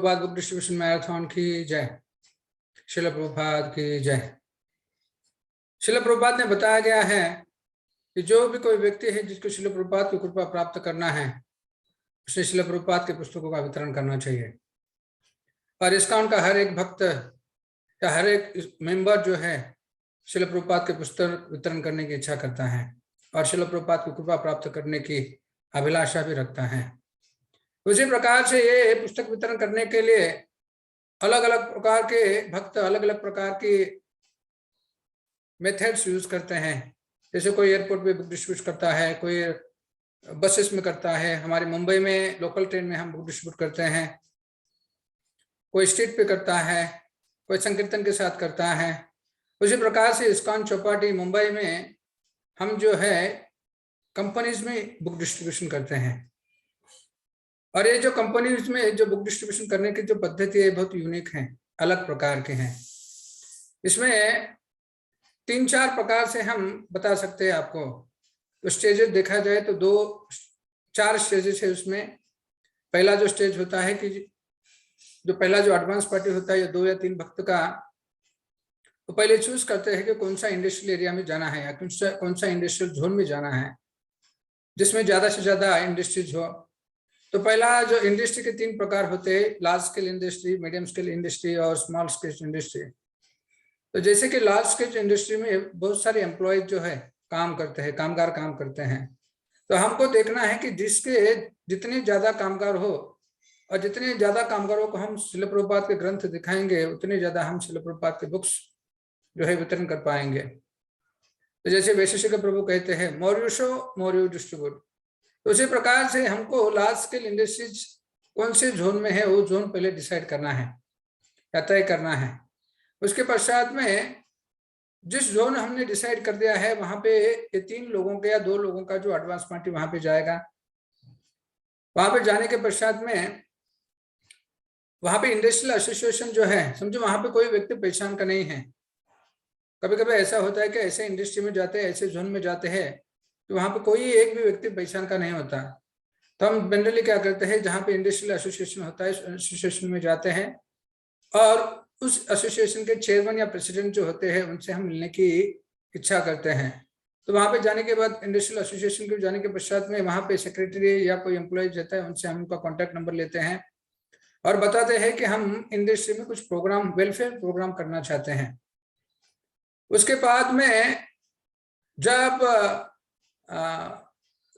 Prabhupada book distribution marathon की जय। श्रील प्रभुपाद की जय। श्रील प्रभुपाद ने बताया गया है कि जो भी कोई व्यक्ति है जिसको श्रील प्रभुपाद की कृपा प्राप्त करना है, उसने श्रील प्रभुपाद के पुस्तकों का वितरण करना चाहिए। और ISKCON का हर एक भक्त या हर एक मेंबर जो है श्रील प्रभुपाद के पुस्तक वितरण करने की इच्छा करता है और श्रील प्रभुपाद की कृपा प्राप्त करने की अभिलाषा भी रखता है। उसी प्रकार से ये पुस्तक वितरण करने के लिए अलग अलग प्रकार के भक्त अलग अलग प्रकार की मेथड्स यूज करते हैं। जैसे कोई एयरपोर्ट पे बुक डिस्ट्रीब्यूट करता है, कोई बसेस में करता है, हमारे मुंबई में लोकल ट्रेन में हम बुक डिस्ट्रीब्यूट करते हैं, कोई स्ट्रीट पे करता है, कोई संकीर्तन के साथ करता है। उसी प्रकार से ISKCON चौपाटी मुंबई में हम जो है कंपनीज में बुक डिस्ट्रीब्यूशन करते हैं। और ये जो कंपनीज में जो बुक डिस्ट्रीब्यूशन करने की जो पद्धति है बहुत यूनिक है, अलग प्रकार के हैं। इसमें 3-4 प्रकार से हम बता सकते हैं आपको। तो स्टेजेस देखा जाए तो 4 स्टेजेस है उसमें। पहला जो स्टेज होता है कि जो पहला जो एडवांस पार्टी होता है 2 या 3 भक्त का, तो पहले चूज करते हैं कि कौन सा इंडस्ट्रियल एरिया में जाना है या कौन सा इंडस्ट्रियल जोन में जाना है जिसमें ज्यादा से ज्यादा इंडस्ट्रीज हो। तो पहला जो इंडस्ट्री के 3 प्रकार होते हैं, large scale industry, medium scale industry और स्मॉल स्केल इंडस्ट्री। तो जैसे कि लार्ज स्केल इंडस्ट्री में बहुत सारे एम्प्लॉयज जो है काम करते हैं, कामगार काम करते हैं। तो हमको देखना है कि जिसके जितने ज्यादा कामगार हो और जितने ज्यादा कामगारों को हम श्रील प्रभुपाद के ग्रंथ दिखाएंगे उतने ज्यादा हम श्रील प्रभुपाद के बुक्स जो है वितरण कर पाएंगे। तो जैसे वैशेषिक प्रभु कहते हैं more you show more you distribute, तो उसी प्रकार से हमको लार्ज स्केल इंडस्ट्रीज कौन से जोन में है वो जोन पहले डिसाइड करना है या तय करना है। उसके पश्चात में जिस जोन हमने डिसाइड कर दिया है वहां पे ये 3 लोगों का या 2 लोगों का जो एडवांस पार्टी वहां पे जाएगा। वहां पे जाने के पश्चात में वहां पे इंडस्ट्रियल एसोसिएशन जो है, समझो वहां पे कोई व्यक्ति पहचान का नहीं है। कभी कभी ऐसा होता है कि ऐसे इंडस्ट्री में जाते हैं, ऐसे जोन में जाते हैं तो वहां पे कोई एक भी व्यक्ति पहचान का नहीं होता। तो हम जनरली क्या करते हैं, जहाँ पे इंडस्ट्रियल एसोसिएशन होता है एसोसिएशन में जाते हैं और उस एसोसिएशन के चेयरमैन या प्रेसिडेंट जो होते हैं उनसे हम मिलने की इच्छा करते हैं। तो वहां पे जाने के बाद इंडस्ट्रियल एसोसिएशन के जाने के पश्चात में वहां पे सेक्रेटरी या कोई एम्प्लॉय रहता है, उनसे हम उनका कॉन्टैक्ट नंबर लेते हैं और बताते हैं कि हम इंडस्ट्री में कुछ प्रोग्राम, वेलफेयर प्रोग्राम करना चाहते हैं। उसके बाद में जब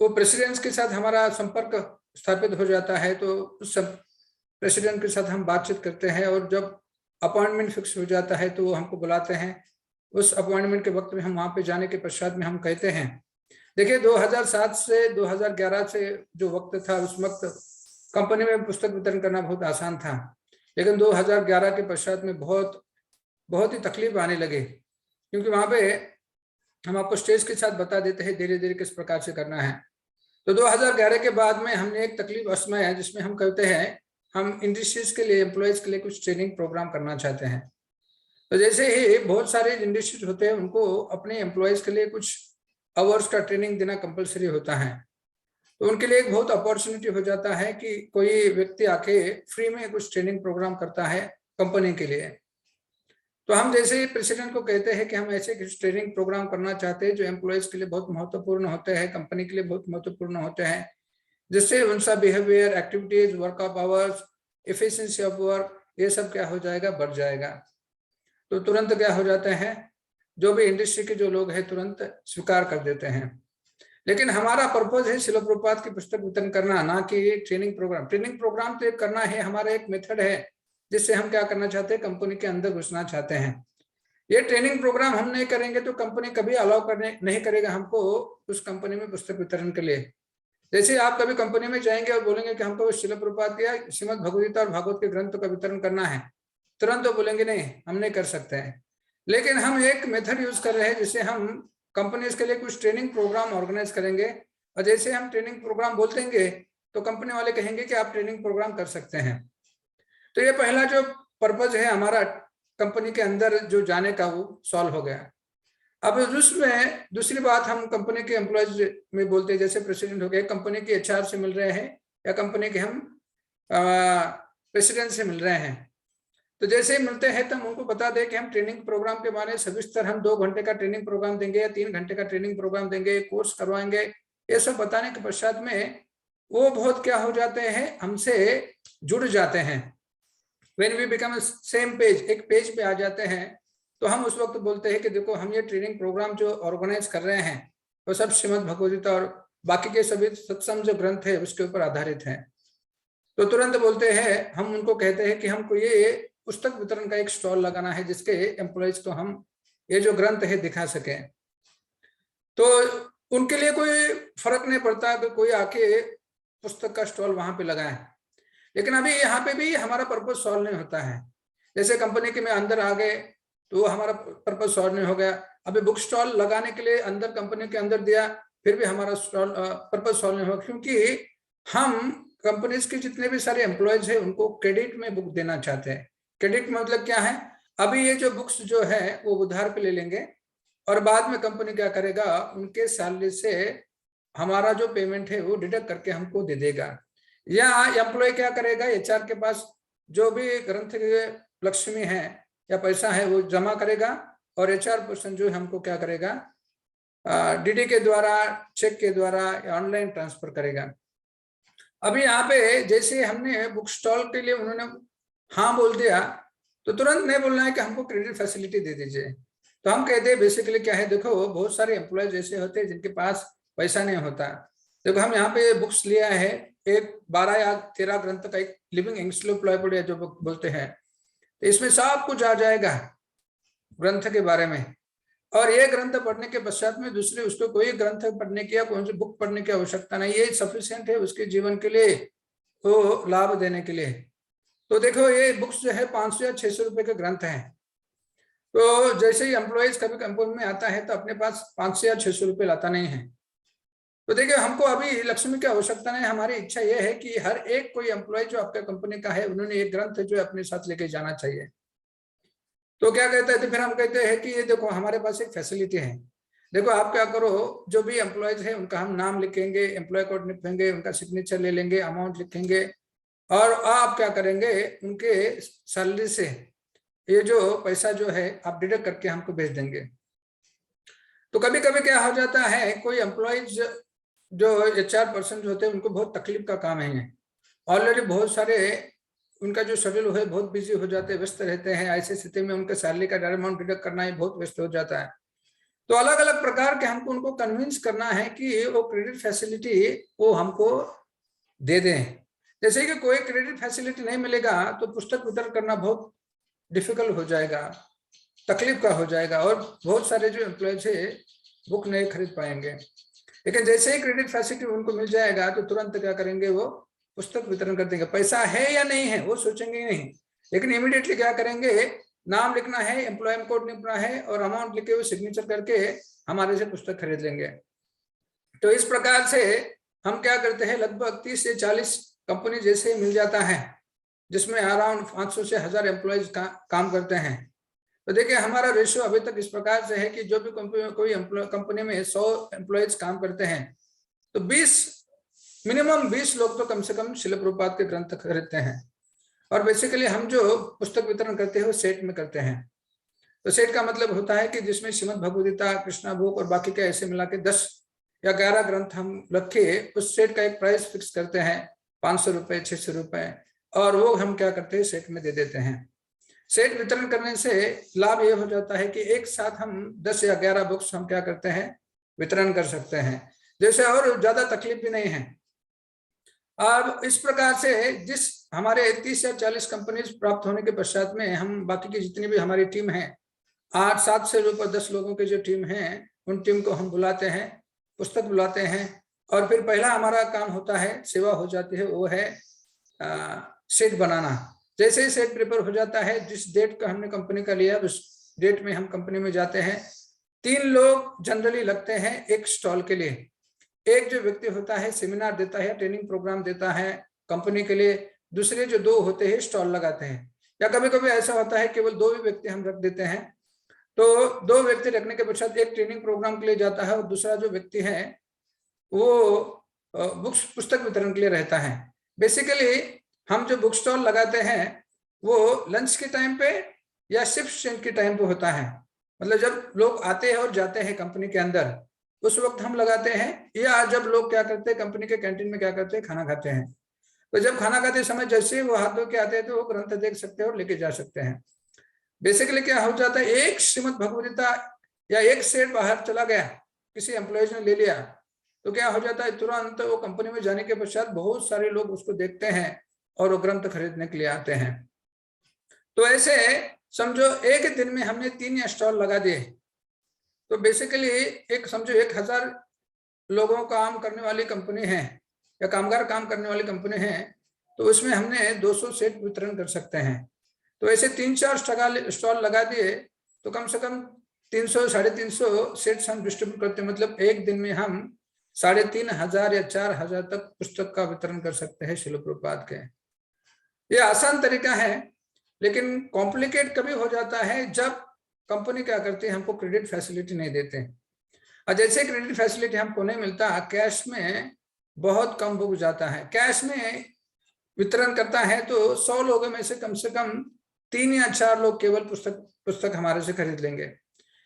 वो प्रेसिडेंट के साथ हमारा संपर्क स्थापित हो जाता है तो उस प्रेसिडेंट के साथ हम बातचीत करते हैं और जब अपॉइंटमेंट फिक्स हो जाता है तो वो हमको बुलाते हैं। उस अपॉइंटमेंट के वक्त में हम वहां पे जाने के पश्चात में हम कहते हैं, देखिए 2007 से 2011 से जो वक्त था उस वक्त कंपनी में पुस्तक वितरण करना बहुत आसान था, लेकिन 2011 के पश्चात में बहुत ही तकलीफ आने लगे, क्योंकि वहां पे हम आपको स्टेज के साथ बता देते हैं धीरे धीरे किस प्रकार से करना है। तो 2011 के बाद में हमने एक तकलीफ आजमाया जिसमें हम कहते हैं हम इंडस्ट्रीज के लिए, एम्प्लॉयज के लिए कुछ ट्रेनिंग प्रोग्राम करना चाहते हैं। तो जैसे ही बहुत सारे इंडस्ट्रीज होते हैं उनको अपने एम्प्लॉयज के लिए कुछ आवर्स का ट्रेनिंग देना कंपलसरी होता है। तो उनके लिए एक बहुत अपॉर्चुनिटी हो जाता है कि कोई व्यक्ति आके फ्री में कुछ ट्रेनिंग प्रोग्राम करता है कंपनी के लिए। तो हम जैसे ही प्रेसिडेंट को कहते हैं कि हम ऐसे कुछ ट्रेनिंग प्रोग्राम करना चाहते हैं जो एम्प्लॉयज के लिए बहुत महत्वपूर्ण होते हैं, कंपनी के लिए बहुत महत्वपूर्ण होते हैं, जिससे उनका behaviour, activities, work of hours, efficiency of work, ये सब क्या हो जाएगा, बढ़ जाएगा। तो तुरंत क्या हो जाते हैं, जो भी इंडस्ट्री के जो लोग हैं तुरंत स्वीकार कर देते हैं। लेकिन हमारा पर्पज है श्रील प्रभुपाद की पुस्तक वितरण करना, ना कि ट्रेनिंग प्रोग्राम। ट्रेनिंग प्रोग्राम तो एक करना है, हमारा एक मेथड है जिससे हम क्या करना चाहते हैं, कंपनी के अंदर घुसना चाहते हैं। ये ट्रेनिंग प्रोग्राम हम नहीं करेंगे तो कंपनी कभी अलाउ करने नहीं करेगा हमको उस कंपनी में पुस्तक वितरण के लिए। जैसे आप कभी कंपनी में जाएंगे और बोलेंगे कि हमको श्रील प्रभुपाद या श्रीमद् भगवद गीता और भागवत के ग्रंथों का वितरण करना है, तुरंत तो बोलेंगे नहीं हम नहीं कर सकते हैं। लेकिन हम एक मेथड यूज कर रहे हैं जिससे हम कंपनीज के लिए कुछ ट्रेनिंग प्रोग्राम ऑर्गेनाइज करेंगे और जैसे हम ट्रेनिंग प्रोग्राम बोल देंगे तो कंपनी वाले कहेंगे कि आप ट्रेनिंग प्रोग्राम कर सकते हैं। तो ये पहला जो पर्पज है हमारा कंपनी के अंदर जो जाने का वो सॉल्व हो गया। अब उसमें दूसरी बात हम कंपनी के एम्प्लॉयज में बोलते हैं, जैसे प्रेसिडेंट हो गए, कंपनी के HR से मिल रहे हैं या कंपनी के हम प्रेसिडेंट से मिल रहे हैं। तो जैसे ही मिलते हैं तो हम उनको बता दें कि हम ट्रेनिंग प्रोग्राम के बारे में सविस्तर हम 2 घंटे का ट्रेनिंग प्रोग्राम देंगे या 3 घंटे का ट्रेनिंग प्रोग्राम देंगे, कोर्स करवाएंगे। ये सब बताने के पश्चात में वो बहुत क्या हो जाते हैं, हमसे जुड़ जाते हैं। When we become same page, एक पेज पे आ जाते हैं, तो हम उस वक्त बोलते हैं कि देखो हम ये ट्रेनिंग प्रोग्राम जो ऑर्गेनाइज कर रहे हैं वो सब श्रीमद् भगवद गीता और बाकी के सभी सत्संग जो ग्रंथ है उसके ऊपर आधारित हैं। तो तुरंत बोलते हैं, हम उनको कहते हैं कि हमको ये पुस्तक वितरण का एक स्टॉल लगाना है जिसके एम्प्लॉइज को हम ये जो ग्रंथ है दिखा सकें। तो उनके लिए कोई फर्क नहीं पड़ता कि कोई आके पुस्तक का स्टॉल वहां पे लगाए, लेकिन अभी यहाँ पे भी हमारा पर्पज सॉल्व नहीं होता है। जैसे कंपनी के में अंदर आ गए तो हमारा पर्पज सॉल्व नहीं हो गया। अभी बुक स्टॉल लगाने के लिए अंदर कंपनी के अंदर दिया, फिर भी हमारा स्टॉल पर्पज सॉल्व नहीं हुआ, क्योंकि हम कंपनीज के जितने भी सारे एम्प्लॉयज हैं उनको क्रेडिट में बुक देना चाहते हैं। क्रेडिट मतलब क्या है, अभी ये जो बुक्स जो है वो उधार पे ले लेंगे और बाद में कंपनी क्या करेगा, उनके सैलरी से हमारा जो पेमेंट है वो डिडक्ट करके हमको दे देगा। या एम्प्लॉय क्या करेगा, एचआर के पास जो भी ग्रंथ के लक्ष्मी है या पैसा है वो जमा करेगा और एचआर पर्सन जो हमको क्या करेगा, डीडी के द्वारा, चेक के द्वारा या ऑनलाइन ट्रांसफर करेगा। अभी यहाँ पे जैसे हमने बुक स्टॉल के लिए उन्होंने हाँ बोल दिया तो तुरंत नहीं बोलना है कि हमको क्रेडिट फैसिलिटी दे दीजिए। तो हम कहते हैं बेसिकली क्या है, देखो बहुत सारे एम्प्लॉयज ऐसे होते हैं जिनके पास पैसा नहीं होता। देखो हम यहाँ पे बुक्स लिया है, एक 12 या 13 ग्रंथ का एक लिविंग एनसाइक्लोपीडिया जो बुक बोलते हैं, तो इसमें सब कुछ आ जाएगा ग्रंथ के बारे में। और ये ग्रंथ पढ़ने के पश्चात में दूसरे उसको कोई ग्रंथ पढ़ने की या कौन सी बुक पढ़ने की आवश्यकता नहीं, ये सफिशिएंट है उसके जीवन के लिए, तो लाभ देने के लिए। तो देखो ये बुक्स जो है 500 या 600 रुपए के ग्रंथ हैं। तो जैसे ही एम्प्लॉयज कभी कंपनी में आता है तो अपने पास 500 या 600 रुपए लाता नहीं है। तो देखिए हमको अभी लक्ष्मी की आवश्यकता नहीं, हमारी इच्छा यह है कि हर एक कोई एम्प्लॉय जो आपका कंपनी का है उन्होंने एक ग्रंथ जो अपने साथ लेके जाना चाहिए। तो क्या कहते हैं, तो फिर हम कहते हैं कि ये देखो हमारे पास एक फैसिलिटी है, देखो आप क्या करो, जो भी एम्प्लॉयज है उनका हम नाम लिखेंगे, एम्प्लॉय कोड लिखेंगे, उनका सिग्नेचर ले लेंगे, अमाउंट लिखेंगे और आप क्या करेंगे, उनके सैलरी से ये जो पैसा जो है आप डिडक्ट करके हमको भेज देंगे। तो कभी कभी क्या हो जाता है, कोई एम्प्लॉयज जो एचआर पर्सन जो होते हैं उनको बहुत तकलीफ का काम है, ऑलरेडी बहुत सारे उनका जो शेड्यूल है बहुत बिजी हो जाते हैं, व्यस्त रहते हैं, ऐसी स्थिति में उनके सैलरी का डायरेक्ट अमाउंट डिडक्ट करना ही बहुत व्यस्त हो जाता है। तो अलग अलग प्रकार के हमको उनको कन्विंस करना है कि वो क्रेडिट फैसिलिटी वो हमको दे दें। जैसे कि कोई क्रेडिट फैसिलिटी नहीं मिलेगा तो पुस्तक वितरण करना बहुत डिफिकल्ट हो जाएगा, तकलीफ का हो जाएगा और बहुत सारे जो एम्प्लॉयज है बुक नहीं खरीद पाएंगे। लेकिन जैसे ही क्रेडिट फैसिलिटी उनको मिल जाएगा तो तुरंत क्या करेंगे, वो पुस्तक वितरण कर देंगे। पैसा है या नहीं है वो सोचेंगे ही नहीं, लेकिन इमीडिएटली क्या करेंगे, नाम लिखना है, एम्प्लॉयमेंट कोड लिखना है और अमाउंट लिखे हुए सिग्नेचर करके हमारे से पुस्तक खरीद लेंगे। तो इस प्रकार से हम क्या करते हैं, लगभग 30 से 40 कंपनी जैसे मिल जाता है जिसमें अराउंड 500 से 1000 एम्प्लॉयज काम करते हैं। तो देखिए हमारा रेशियो अभी तक इस प्रकार से है कि जो भी कोई कंपनी में 100 एम्प्लॉयज काम करते हैं तो मिनिमम 20 लोग तो कम से कम शिल प्रभुपाद के ग्रंथ खरीदते हैं। और बेसिकली हम जो पुस्तक वितरण करते हैं वो सेट में करते हैं। तो सेट का मतलब होता है कि जिसमें श्रीमद् भगवद गीता, कृष्णा बुक और बाकी के ऐसे मिला के 10 या 11 ग्रंथ हम रखे, उस सेट का एक प्राइस फिक्स करते हैं 500 रुपए, 600 रुपए, और वो हम क्या करते हैं सेट में दे देते हैं। सेट वितरण करने से लाभ ये हो जाता है कि एक साथ हम 10 या 11 बुक्स हम क्या करते हैं, वितरण कर सकते हैं, जैसे और ज्यादा तकलीफ भी नहीं है। अब इस प्रकार से जिस हमारे 30 या 40 कंपनीज प्राप्त होने के पश्चात में हम बाकी की जितनी भी हमारी टीम है, 8-7 से ऊपर 10 लोगों की जो टीम है, उन टीम को हम बुलाते हैं, पुस्तक बुलाते हैं और फिर पहला हमारा काम होता है, सेवा हो जाती है, वो है सेट बनाना। जैसे ही सेट प्रिपेयर हो जाता है, जिस डेट का हमने कंपनी का लिया उस डेट में हम कंपनी में जाते हैं। 3 लोग जनरली लगते हैं एक स्टॉल के लिए। एक जो व्यक्ति होता है सेमिनार देता है, ट्रेनिंग प्रोग्राम देता है कंपनी के लिए, दूसरे जो 2 होते हैं स्टॉल लगाते हैं। या कभी कभी ऐसा होता है केवल 2 ही व्यक्ति हम रख देते हैं। तो 2 व्यक्ति रखने के पश्चात एक ट्रेनिंग प्रोग्राम के लिए जाता है और दूसरा जो व्यक्ति है वो पुस्तक वितरण के लिए रहता है। बेसिकली हम जो बुक स्टॉल लगाते हैं वो लंच के टाइम पे या शिफ्ट चेंज के टाइम पे होता है, मतलब जब लोग आते हैं और जाते हैं कंपनी के अंदर उस वक्त हम लगाते हैं, या जब लोग क्या करते हैं कंपनी के कैंटीन में क्या करते हैं खाना खाते हैं, तो जब खाना खाते समय जैसे ही वो हाथ धो के आते हैं तो वो ग्रंथ देख सकते हैं और लेके जा सकते हैं। बेसिकली क्या हो जाता है, एक श्रीमद् भगवद्गीता या एक सेट बाहर चला गया, किसी एम्प्लॉयज ने ले लिया, तो क्या हो जाता है तुरंत वो कंपनी में जाने के पश्चात बहुत सारे लोग उसको देखते हैं और वो ग्रंथ खरीदने के लिए आते हैं। तो ऐसे समझो एक दिन में हमने 3 स्टॉल लगा दिए, तो बेसिकली एक समझो 1000 लोगों का काम करने वाली कंपनी है या कामगार काम करने वाली कंपनी है, तो उसमें हमने 200 सेट वितरण कर सकते हैं। तो ऐसे 3-4 स्टॉल लगा दिए तो कम से कम 300-350 सेट्स हम डिस्ट्रीब्यूट करते हैं, मतलब एक दिन में हम 3500 या 4000 तक पुस्तक का वितरण कर सकते हैं श्रील प्रभुपाद के। ये आसान तरीका है, लेकिन कॉम्प्लिकेट कभी हो जाता है जब कंपनी क्या करती है हमको क्रेडिट फैसिलिटी नहीं देते, और जैसे क्रेडिट फैसिलिटी हमको नहीं मिलता, कैश में बहुत कम बुक जाता है। कैश में वितरण करता है तो 100 लोगों में से कम 3 या 4 लोग केवल पुस्तक हमारे से खरीद लेंगे,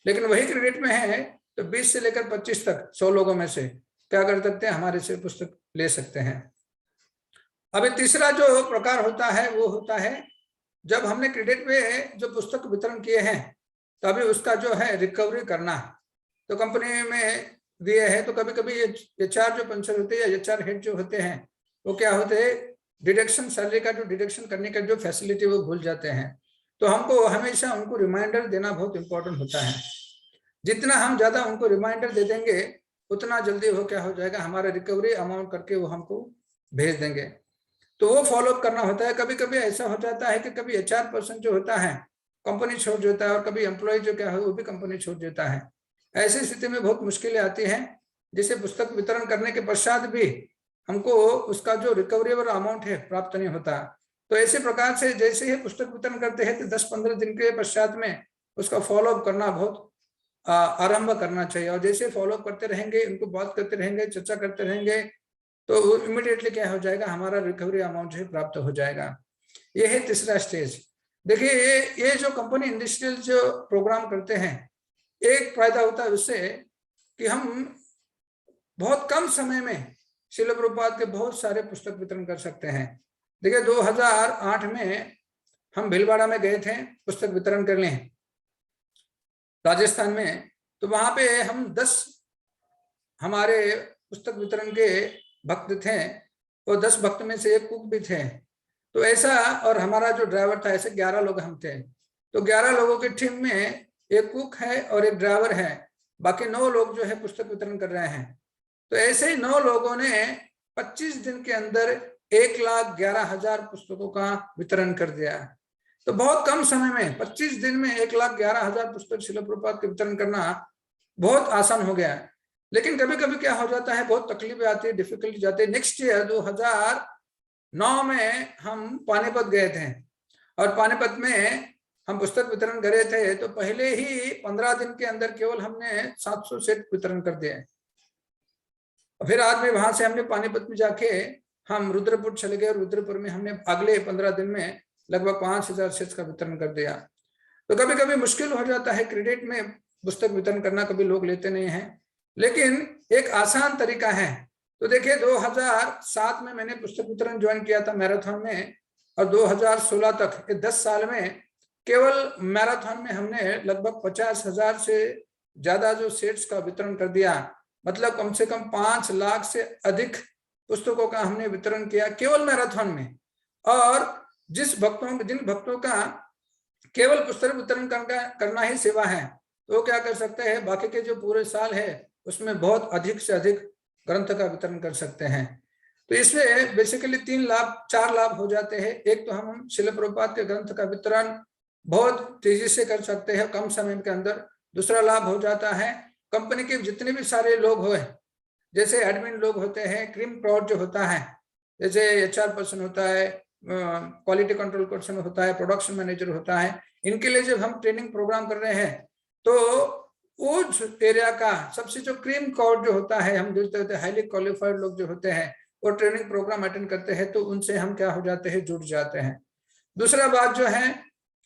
लेकिन वही क्रेडिट में है तो 20 से लेकर 25 तक 100 लोगों में से क्या कर सकते हैं, हमारे से पुस्तक ले सकते हैं। अभी तीसरा जो प्रकार होता है वो होता है जब हमने क्रेडिट पे जो पुस्तक वितरण किए हैं तो अभी उसका जो है रिकवरी करना, तो कंपनी में दिए है तो कभी कभी एचआर जो पंचर होते हैं या एचआर हेड जो होते हैं वो क्या होते हैं, डिडक्शन सैलरी का जो डिडक्शन करने का जो फैसिलिटी वो भूल जाते हैं। तो हमको हमेशा उनको रिमाइंडर देना बहुत इंपॉर्टेंट होता है। जितना हम ज्यादा उनको रिमाइंडर दे देंगे उतना जल्दी वो क्या हो जाएगा, हमारा रिकवरी अमाउंट करके वो हमको भेज देंगे। तो वो फॉलोअप करना होता है। कभी कभी ऐसा हो जाता है कि कभी एचआर पर्सन जो होता है कंपनी छोड़ देता है और कभी एम्प्लॉय जो क्या है वो भी कंपनी छोड़ देता है। ऐसी स्थिति में बहुत मुश्किलें आती हैं, जिसे पुस्तक वितरण करने के पश्चात भी हमको उसका जो रिकवरेबल अमाउंट है प्राप्त नहीं होता। तो ऐसे प्रकार से जैसे ही पुस्तक वितरण करते हैं तो 10-15 दिन के पश्चात में उसका फॉलोअप करना बहुत आरंभ करना चाहिए, और जैसे फॉलोअप करते रहेंगे, उनको बात करते रहेंगे, चर्चा करते रहेंगे, तो इमीडिएटली क्या हो जाएगा, हमारा रिकवरी अमाउंट जो है प्राप्त हो जाएगा। ये है तीसरा स्टेज। देखिए ये जो कंपनी इंडस्ट्रियल जो प्रोग्राम करते हैं, एक फायदा होता है उससे कि हम बहुत कम समय में श्रील प्रभुपाद के बहुत सारे पुस्तक वितरण कर सकते हैं। देखिए 2008 में हम भीलवाड़ा में गए थे पुस्तक वितरण करने राजस्थान में, तो वहां पे हम 10 हमारे पुस्तक वितरण के भक्त थे और 10 भक्त में से एक कुक भी थे। तो ऐसा, और हमारा जो ड्राइवर था, ऐसे 11 लोग हम थे। तो 11 लोगों की टीम में एक कुक है और एक ड्राइवर है, बाकी 9 लोग जो है पुस्तक वितरण कर रहे हैं। तो ऐसे ही 9 लोगों ने 25 दिन के अंदर 1,11,000 पुस्तकों का वितरण कर दिया। तो बहुत कम समय में 25 दिन में 1,11,000 पुस्तक श्रील प्रभुपाद के वितरण करना बहुत आसान हो गया है। लेकिन कभी कभी क्या हो जाता है, बहुत तकलीफें आती है, डिफिकल्टी जाती है। नेक्स्ट ईयर 2009 में हम पानीपत गए थे और पानीपत में हम पुस्तक वितरण करे थे, तो पहले ही 15 दिन के अंदर केवल हमने 700 सेट वितरण कर दिए। फिर आज भी वहां से हमने पानीपत में जाके हम रुद्रपुर चले गए और रुद्रपुर में हमने अगले 15 दिन में लगभग 5000 सेट्स का वितरण कर दिया। तो कभी कभी मुश्किल हो जाता है क्रेडिट में पुस्तक वितरण करना, कभी लोग लेते नहीं हैं, लेकिन एक आसान तरीका है। तो देखिए 2007 में मैंने पुस्तक वितरण ज्वाइन किया था मैराथन में, और 2016 तक 10 साल में केवल मैराथन में हमने लगभग 50,000 से ज्यादा जो सेट्स का वितरण कर दिया। मतलब कम से कम 5 लाख से अधिक पुस्तकों का हमने वितरण किया केवल मैराथन में। और जिन भक्तों का केवल पुस्तक वितरण करना ही सेवा है, तो वो क्या कर सकते हैं, बाकी के जो पूरे साल है उसमें बहुत अधिक से अधिक ग्रंथ का वितरण कर सकते हैं। तो इसमें बेसिकली 4 लाभ हो जाते हैं। एक तो हम श्रील प्रभुपाद के ग्रंथ का वितरण बहुत तेजी से कर सकते हैं कम समय के अंदर। दूसरा लाभ हो जाता है, कंपनी के जितने भी सारे लोग हुए, जैसे एडमिन लोग होते हैं, क्रीम क्राउड जो होता है, जैसे एचआर पर्सन होता है, क्वालिटी कंट्रोल पर्सन होता है, प्रोडक्शन मैनेजर होता है, इनके लिए जब हम ट्रेनिंग प्रोग्राम कर रहे हैं तो उस एरिया का सबसे जो क्रीम क्राउड जो होता है, हम देखते होते हैं हाईली क्वालिफाइड लोग जो होते हैं, और ट्रेनिंग प्रोग्राम अटेंड करते हैं तो उनसे हम क्या हो जाते हैं, जुड़ जाते हैं। दूसरा बात जो है,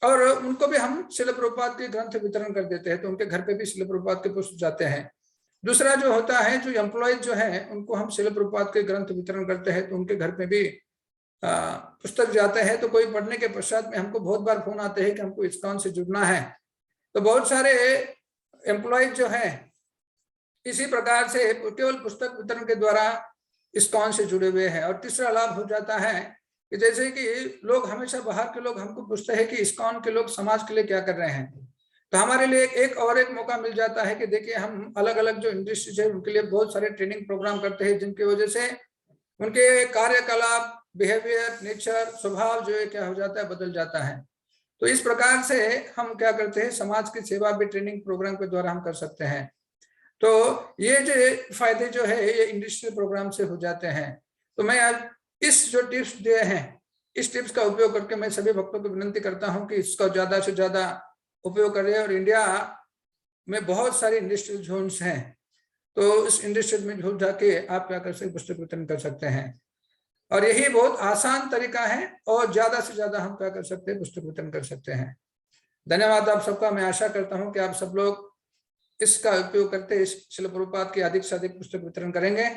और उनको भी हम श्रील प्रभुपाद के ग्रंथ वितरण कर देते हैं, तो उनके घर पे भी श्रील प्रभुपाद के पुस्तक जाते हैं। दूसरा जो होता है, जो एम्प्लॉयज जो है उनको हम श्रील प्रभुपाद के ग्रंथ वितरण करते हैं, तो उनके घर पे भी पुस्तक जाते हैं। तो कोई पढ़ने के पश्चात में हमको बहुत बार फोन आते हैं कि हमको इस्कॉन से जुड़ना है। तो बहुत सारे एम्प्लॉयज जो है इसी प्रकार से केवल पुस्तक वितरण के द्वारा इस्कॉन से जुड़े हुए हैं। और तीसरा लाभ हो जाता है कि जैसे कि लोग हमेशा बाहर के लोग हमको पूछते हैं कि इस्कॉन के लोग समाज के लिए क्या कर रहे हैं, तो हमारे लिए एक मौका मिल जाता है कि देखिए हम अलग अलग जो इंडस्ट्रीज है उनके लिए बहुत सारे ट्रेनिंग प्रोग्राम करते हैं, जिनकी वजह से उनके कार्यकलाप, बिहेवियर, नेचर, स्वभाव जो है क्या हो जाता है, बदल जाता है। तो इस प्रकार से हम क्या करते हैं, समाज की सेवा भी ट्रेनिंग प्रोग्राम के द्वारा हम कर सकते हैं। तो ये जो फायदे जो है ये इंडस्ट्रियल प्रोग्राम से हो जाते हैं। तो मैं आज इस जो टिप्स दिए हैं, इस टिप्स का उपयोग करके मैं सभी भक्तों को विनंती करता हूं कि इसका ज्यादा से ज्यादा उपयोग करें। और इंडिया में बहुत सारे इंडस्ट्रियल जोन्स हैं, तो इस इंडस्ट्री में झूठ जाके आप क्या कर सकते, पुस्तक वितरण कर सकते हैं। और यही बहुत आसान तरीका है, और ज्यादा से ज्यादा हम क्या कर सकते हैं, पुस्तक वितरण कर सकते हैं। धन्यवाद आप सबका। मैं आशा करता हूं कि आप सब लोग इसका उपयोग करते इस श्रील प्रभुपाद की अधिक से अधिक पुस्तक वितरण करेंगे,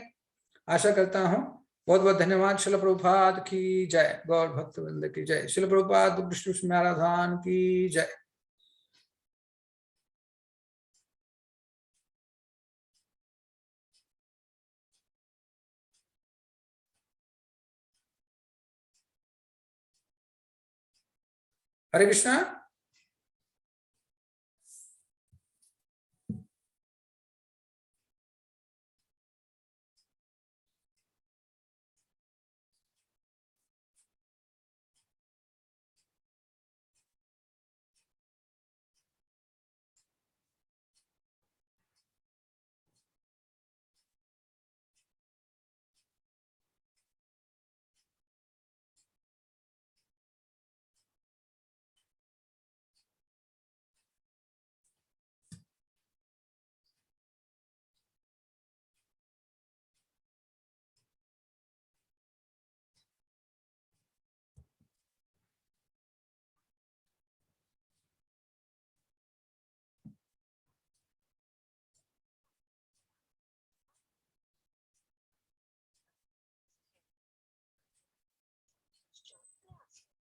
आशा करता हूं। बहुत बहुत धन्यवाद। श्रील प्रभुपाद की जय, गौर भक्तवृंद की जय, श्रील प्रभुपाद विष्णु में आराधन की जय। हरे कृष्णा।